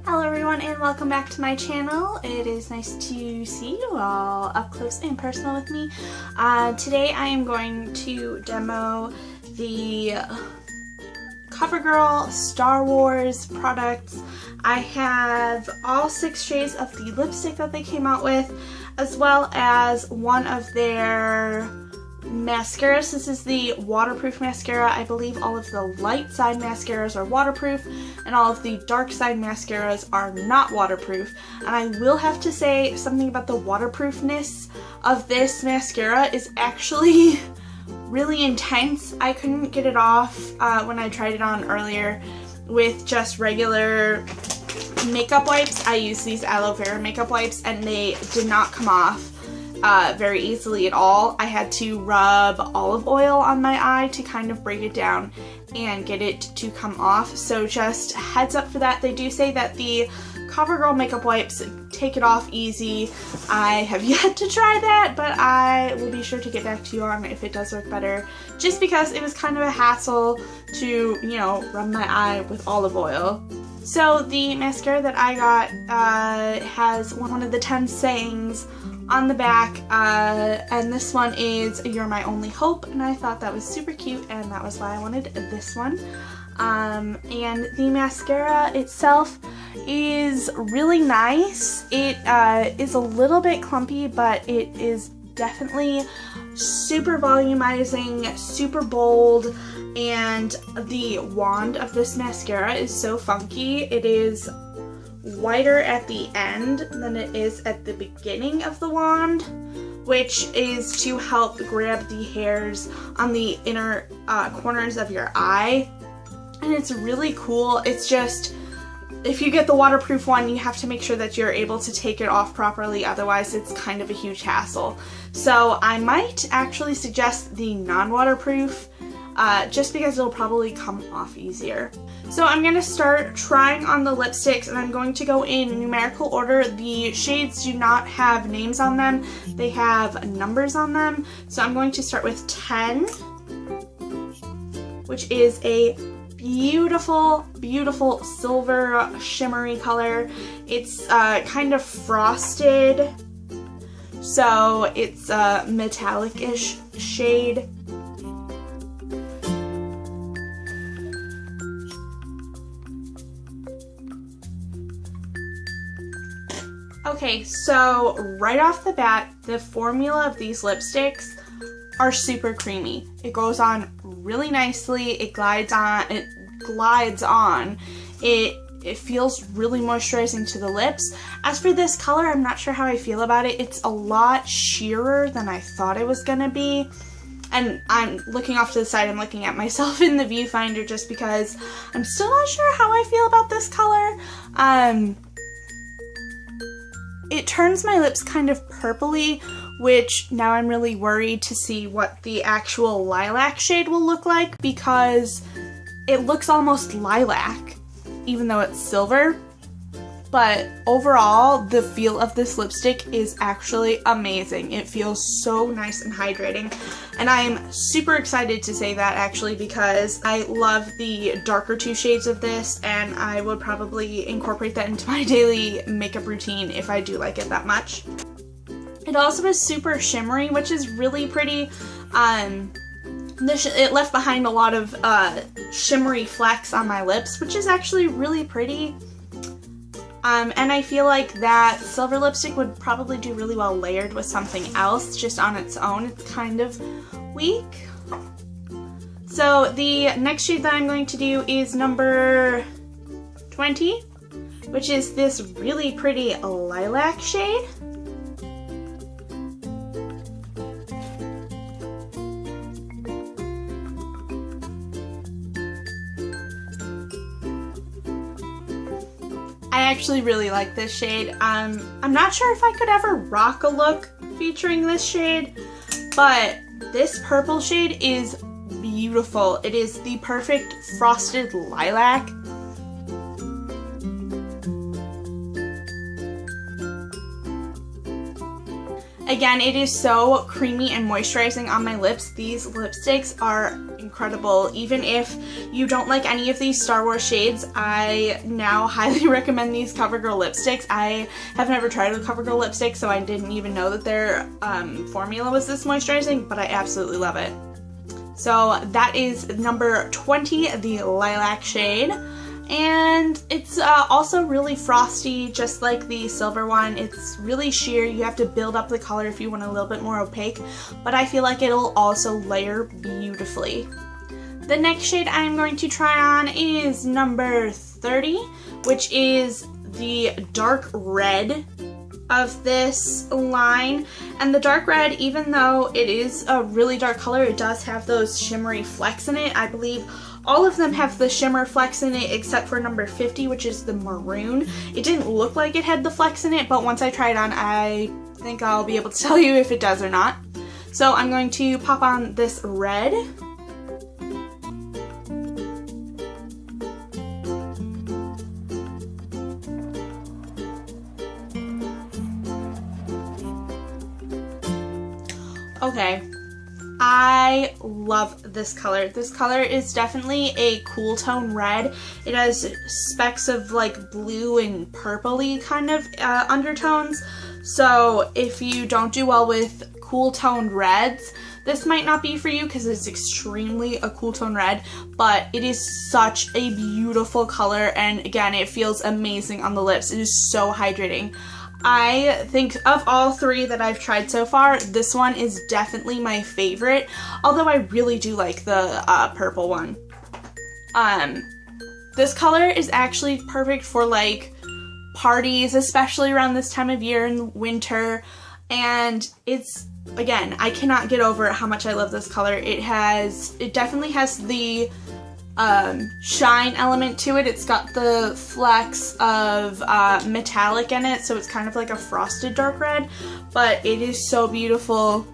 Hello everyone and welcome back to my channel. It is nice to see you all up close and personal with me. Today I am going to demo the Covergirl Star Wars products. I have all 6 shades of the lipstick that they came out with, as well as one of their mascaras. This is the waterproof mascara. I believe all of the light side mascaras are waterproof and all of the dark side mascaras are not waterproof. And I will have to say something about the waterproofness of this mascara is actually really intense. I couldn't get it off when I tried it on earlier with just regular makeup wipes. I use these aloe vera makeup wipes and they did not come off very easily at all. I had to rub olive oil on my eye to kind of break it down and get it to come off. So just heads up for that. They do say that the Covergirl makeup wipes take it off easy. I have yet to try that, but I will be sure to get back to you on if it does work better, just because it was kind of a hassle to, you know, rub my eye with olive oil. So the mascara that I got has one of the 10 sayings on the back, and this one is "You're my only hope," and I thought that was super cute, and that was why I wanted this one. And the mascara itself is really nice. It is a little bit clumpy, but it is definitely super volumizing, super bold, and the wand of this mascara is so funky. It is wider at the end than it is at the beginning of the wand, which is to help grab the hairs on the inner corners of your eye. And it's really cool. It's just, if you get the waterproof one, you have to make sure that you're able to take it off properly, otherwise it's kind of a huge hassle. So I might actually suggest the non-waterproof, just because it'll probably come off easier. So I'm going to start trying on the lipsticks, and I'm going to go in numerical order. The shades do not have names on them, they have numbers on them. So I'm going to start with 10, which is a beautiful, beautiful silver shimmery color. It's kind of frosted, so it's a metallic-ish shade. Okay, so right off the bat, the formula of these lipsticks are super creamy. It goes on really nicely. It glides on. It feels really moisturizing to the lips. As for this color, I'm not sure how I feel about it. It's a lot sheerer than I thought it was gonna be. And I'm looking off to the side, I'm looking at myself in the viewfinder just because I'm still not sure how I feel about this color. It turns my lips kind of purpley, which now I'm really worried to see what the actual lilac shade will look like, because it looks almost lilac, even though it's silver. But overall, the feel of this lipstick is actually amazing. It feels so nice and hydrating. And I'm super excited to say that, actually, because I love the darker 2 shades of this, and I would probably incorporate that into my daily makeup routine if I do like it that much. It also is super shimmery, which is really pretty. It left behind a lot of shimmery flecks on my lips, which is actually really pretty. And I feel like that silver lipstick would probably do really well layered with something else. Just on its own, it's kind of weak. So the next shade that I'm going to do is number 20, which is this really pretty lilac shade. I actually really like this shade. I'm not sure if I could ever rock a look featuring this shade, but this purple shade is beautiful. It is the perfect frosted lilac. Again, it is so creamy and moisturizing on my lips. These lipsticks are incredible. incredible. Even if you don't like any of these Star Wars shades, I now highly recommend these Covergirl lipsticks. I have never tried a Covergirl lipstick, so I didn't even know that their formula was this moisturizing, but I absolutely love it. So that is number 20, the Lilac shade. And it's also really frosty, just like the silver one. It's really sheer. You have to build up the color if you want a little bit more opaque, but I feel like it'll also layer beautifully. The next shade I'm going to try on is number 30, which is the dark red of this line. And the dark red, even though it is a really dark color, it does have those shimmery flecks in it. I believe all of them have the shimmer flecks in it except for number 50, which is the maroon. It didn't look like it had the flecks in it, but once I try it on, I think I'll be able to tell you if it does or not. So I'm going to pop on this red. Okay, I love this color. This color is definitely a cool tone red. It has specks of like blue and purpley kind of undertones. So if you don't do well with cool toned reds, this might not be for you because it's extremely a cool tone red, but it is such a beautiful color, and again, it feels amazing on the lips. It is so hydrating. I think of all three that I've tried so far, this one is definitely my favorite, although I really do like the purple one. This color is actually perfect for like parties, especially around this time of year in winter, and it's, again, I cannot get over how much I love this color. It definitely has the shine element to it. It's got the flecks of metallic in it, so it's kind of like a frosted dark red, but it is so beautiful.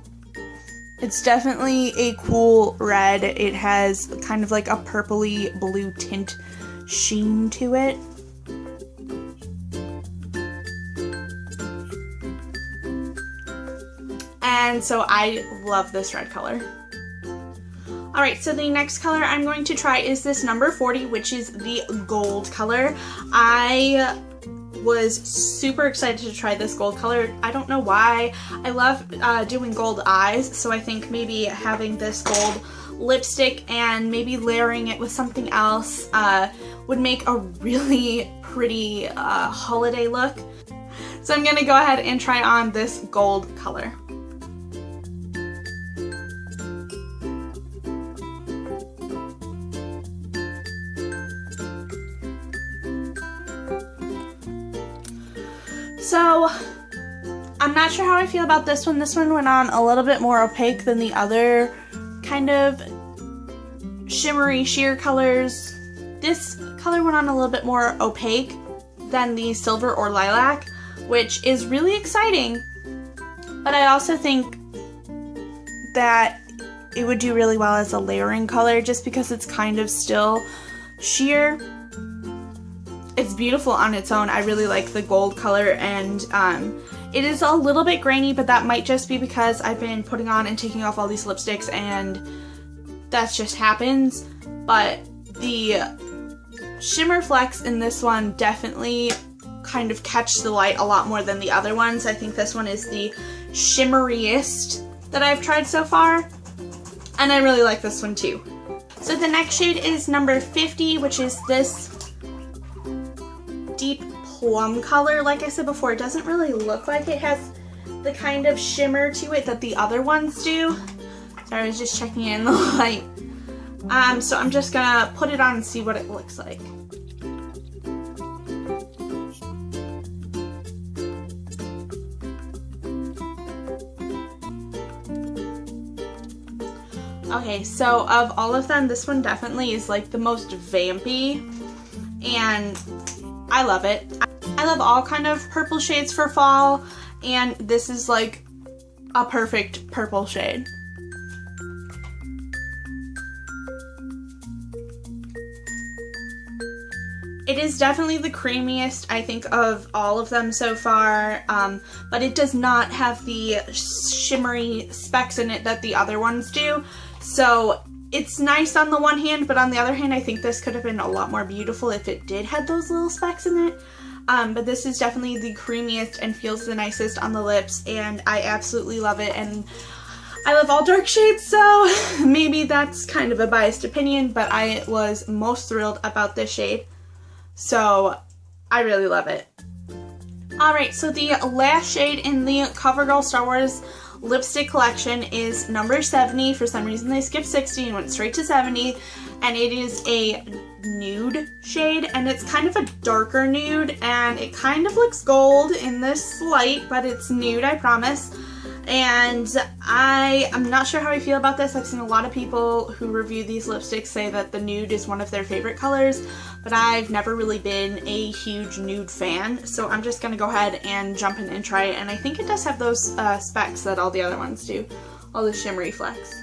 It's definitely a cool red. It has kind of like a purpley blue tint sheen to it. And so I love this red color. Alright, so the next color I'm going to try is this number 40, which is the gold color. I was super excited to try this gold color. I don't know why. I love doing gold eyes, so I think maybe having this gold lipstick and maybe layering it with something else would make a really pretty holiday look. So I'm going to go ahead and try on this gold color. So, I'm not sure how I feel about this one. This one went on a little bit more opaque than the other kind of shimmery sheer colors. This color went on a little bit more opaque than the silver or lilac, which is really exciting. But I also think that it would do really well as a layering color just because it's kind of still sheer. It's beautiful on its own. I really like the gold color, and it is a little bit grainy, but that might just be because I've been putting on and taking off all these lipsticks and that just happens. But the shimmer flecks in this one definitely kind of catch the light a lot more than the other ones. I think this one is the shimmeriest that I've tried so far, and I really like this one too. So the next shade is number 50, which is this deep plum color. Like I said before, it doesn't really look like it has the kind of shimmer to it that the other ones do. Sorry, I was just checking in the light. So I'm just gonna put it on and see what it looks like. Okay, so of all of them, this one definitely is like the most vampy, and I love it. I love all kind of purple shades for fall, and this is like a perfect purple shade. It is definitely the creamiest, I think, of all of them so far, but it does not have the shimmery specks in it that the other ones do. So it's nice on the one hand, but on the other hand, I think this could have been a lot more beautiful if it did have those little specks in it. But this is definitely the creamiest and feels the nicest on the lips, and I absolutely love it. And I love all dark shades, so maybe that's kind of a biased opinion, but I was most thrilled about this shade. So I really love it. Alright, so the last shade in the CoverGirl Star Wars lipstick collection is number 70. For some reason they skipped 60 and went straight to 70, and it is a nude shade, and it's kind of a darker nude, and it kind of looks gold in this light, but it's nude, I promise. And I'm not sure how I feel about this. I've seen a lot of people who review these lipsticks say that the nude is one of their favorite colors, but I've never really been a huge nude fan, so I'm just gonna go ahead and jump in and try it. And I think it does have those specs that all the other ones do, all the shimmery flecks.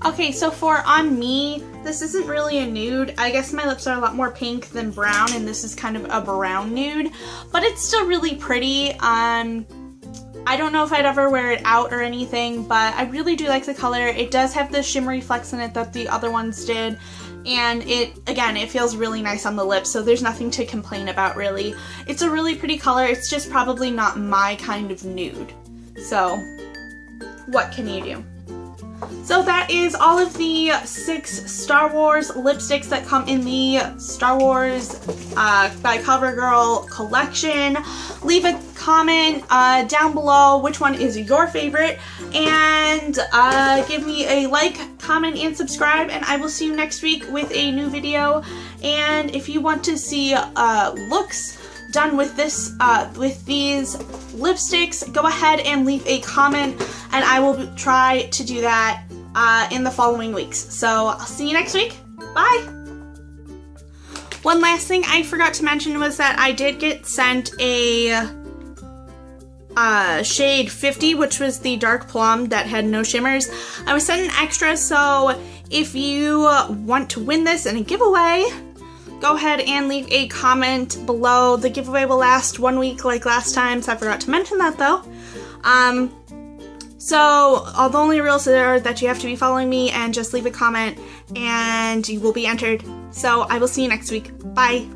Okay, so for On Me, this isn't really a nude. I guess my lips are a lot more pink than brown, and this is kind of a brown nude, but it's still really pretty. I don't know if I'd ever wear it out or anything, but I really do like the color. It does have the shimmery flecks in it that the other ones did, and it feels really nice on the lips, so there's nothing to complain about really. It's a really pretty color. It's just probably not my kind of nude. So, what can you do? So that is all of the 6 Star Wars lipsticks that come in the Star Wars by CoverGirl collection. Leave a comment down below which one is your favorite, and give me a like, comment, and subscribe, and I will see you next week with a new video. And if you want to see looks done with this with these lipsticks, go ahead and leave a comment, and I will try to do that in the following weeks. So I'll see you next week. Bye! One last thing I forgot to mention was that I did get sent a shade 50, which was the dark plum that had no shimmers. I was sent an extra, so if you want to win this in a giveaway, go ahead and leave a comment below. The giveaway will last 1 week like last time, so I forgot to mention that though. So all the only rules are that you have to be following me and just leave a comment, and you will be entered. So I will see you next week. Bye!